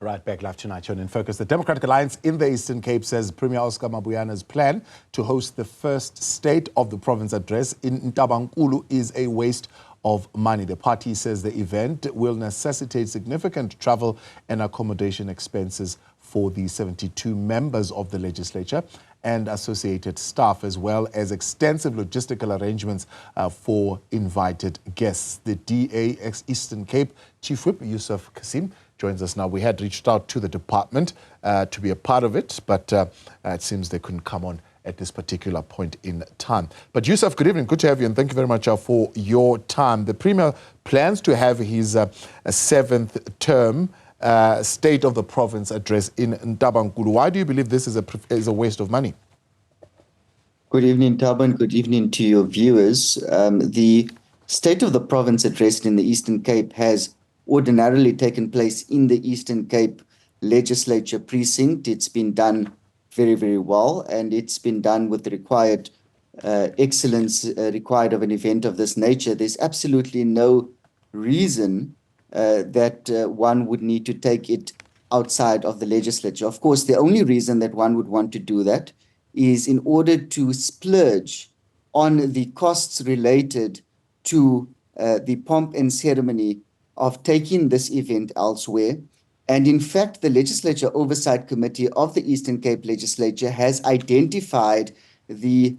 Right back live tonight on In Focus. The Democratic Alliance in the Eastern Cape says Premier Oscar Mabuyane's plan to host the first State of the Province address in Ntabankulu is a waste of money. The party says the event will necessitate significant travel and accommodation expenses for the 72 members of the legislature and associated staff, as well as extensive logistical arrangements for invited guests. The DA Eastern Cape Chief Whip, Yusuf Cassim, joins us now. We had reached out to the department to be a part of it, but it seems they couldn't come on at this particular point in time. But Yusuf, good evening. Good to have you, and thank you very much for your time. The Premier plans to have his seventh term State of the Province address in Ntabankulu. Why do you believe this is a waste of money? Good evening, Taban. Good evening to your viewers. The State of the Province address in the Eastern Cape has ordinarily taken place in the Eastern Cape Legislature precinct. It's been done very, very well, and it's been done with the required excellence required of an event of this nature. There's absolutely no reason that one would need to take it outside of the legislature. Of course, the only reason that one would want to do that is in order to splurge on the costs related to the pomp and ceremony of taking this event elsewhere. And in fact, the Legislature Oversight Committee of the Eastern Cape Legislature has identified the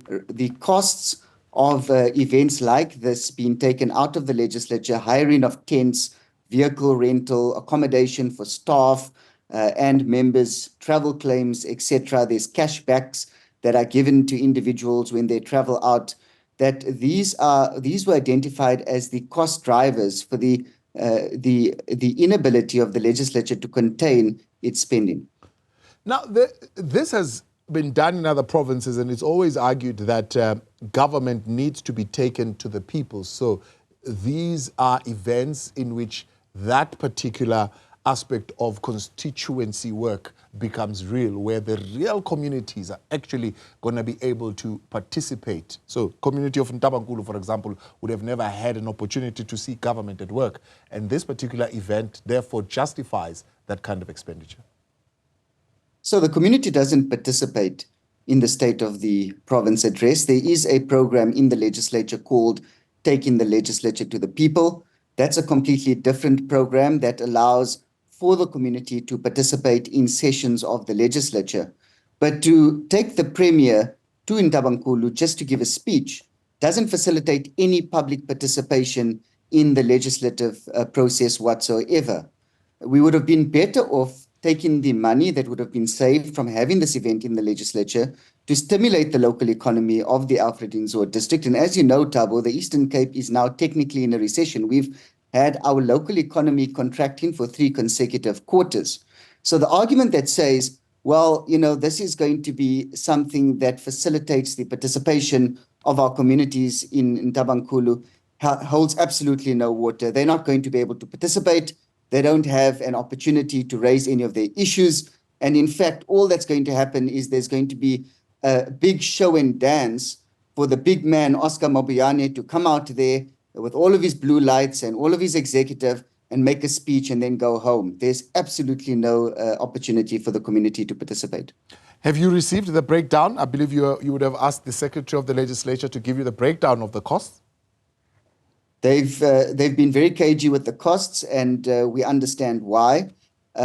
costs of events like this being taken out of the legislature, hiring of tents, vehicle rental, accommodation for staff and members, travel claims, etc. There's cashbacks that are given to individuals when they travel out. That these were identified as the cost drivers for the inability of the legislature to contain its spending. Now, this has been done in other provinces, and it's always argued that government needs to be taken to the people. So these are events in which that particular aspect of constituency work becomes real, where the real communities are actually going to be able to participate. So community of Ntabankulu, for example, would have never had an opportunity to see government at work. And this particular event, therefore, justifies that kind of expenditure. So the community doesn't participate in the State of the Province address. There is a program in the legislature called Taking the Legislature to the People. That's a completely different program that allows for the community to participate in sessions of the legislature. But to take the Premier to Ntabankulu just to give a speech doesn't facilitate any public participation in the legislative process whatsoever. We would have been better off taking the money that would have been saved from having this event in the legislature to stimulate the local economy of the Alfred Nzo district. And as you know, Thabo, the Eastern Cape is now technically in a recession. We've had our local economy contracting for 3 consecutive quarters. So the argument that says, well, you know, this is going to be something that facilitates the participation of our communities in Ntabankulu holds absolutely no water. They're not going to be able to participate. They don't have an opportunity to raise any of their issues. And in fact, all that's going to happen is there's going to be a big show and dance for the big man, Oscar Mabuyane, to come out there with all of his blue lights and all of his executive and make a speech and then go home. There's absolutely no opportunity for the community to participate. Have you received the breakdown? I believe you would have asked the Secretary of the Legislature to give you the breakdown of the costs. They've been very cagey with the costs, and we understand why.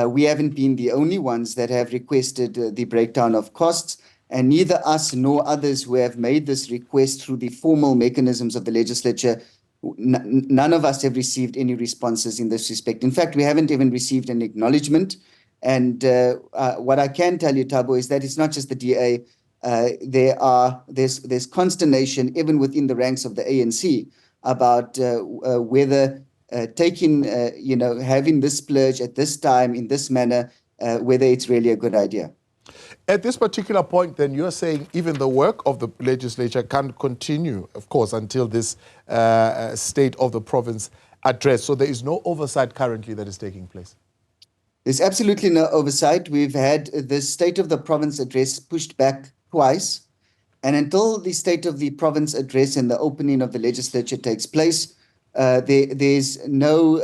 We haven't been the only ones that have requested the breakdown of costs, and neither us nor others who have made this request through the formal mechanisms of the legislature, none of us have received any responses in this respect. In fact, we haven't even received an acknowledgement. And what I can tell you, Thabo, is that it's not just the DA. There's consternation even within the ranks of the ANC about whether taking, having this splurge at this time in this manner, whether it's really a good idea. At this particular point, then, you're saying even the work of the legislature can't continue, of course, until this State of the Province address. So there is no oversight currently that is taking place? There's absolutely no oversight. We've had the State of the Province address pushed back twice. And until the State of the Province address and the opening of the legislature takes place, there's no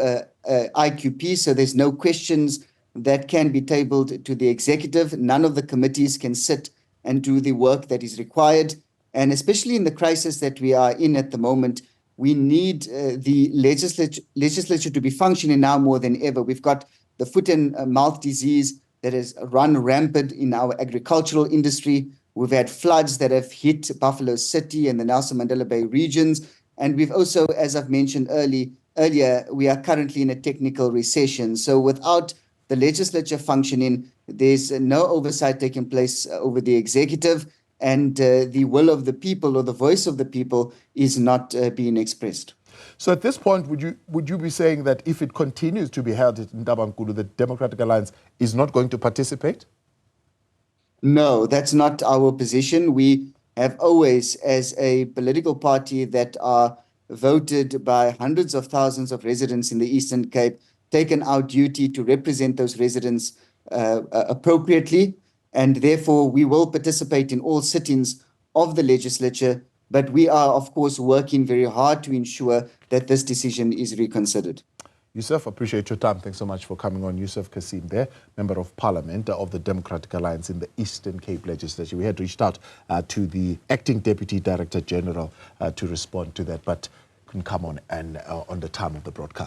IQP, so there's no questions that can be tabled to the executive. None of the committees can sit and do the work that is required. And especially in the crisis that we are in at the moment, we need the legislature to be functioning now more than ever. We've got the foot and mouth disease that has run rampant in our agricultural industry. We've had floods that have hit Buffalo City and the Nelson Mandela Bay regions. And we've also, as I've mentioned earlier, we are currently in a technical recession. So without the legislature functioning, there's no oversight taking place over the executive, and the will of the people or the voice of the people is not being expressed. So at this point, would you be saying that if it continues to be held at Ntabankulu, the Democratic Alliance is not going to participate? No, that's not our position. We have always, as a political party that are voted by hundreds of thousands of residents in the Eastern Cape, taken our duty to represent those residents appropriately. And therefore, we will participate in all sittings of the legislature. But we are, of course, working very hard to ensure that this decision is reconsidered. Yusuf, appreciate your time. Thanks so much for coming on. Yusuf Cassim there, Member of Parliament of the Democratic Alliance in the Eastern Cape Legislature. We had reached out to the Acting Deputy Director General to respond to that, but couldn't come on on the time of the broadcast.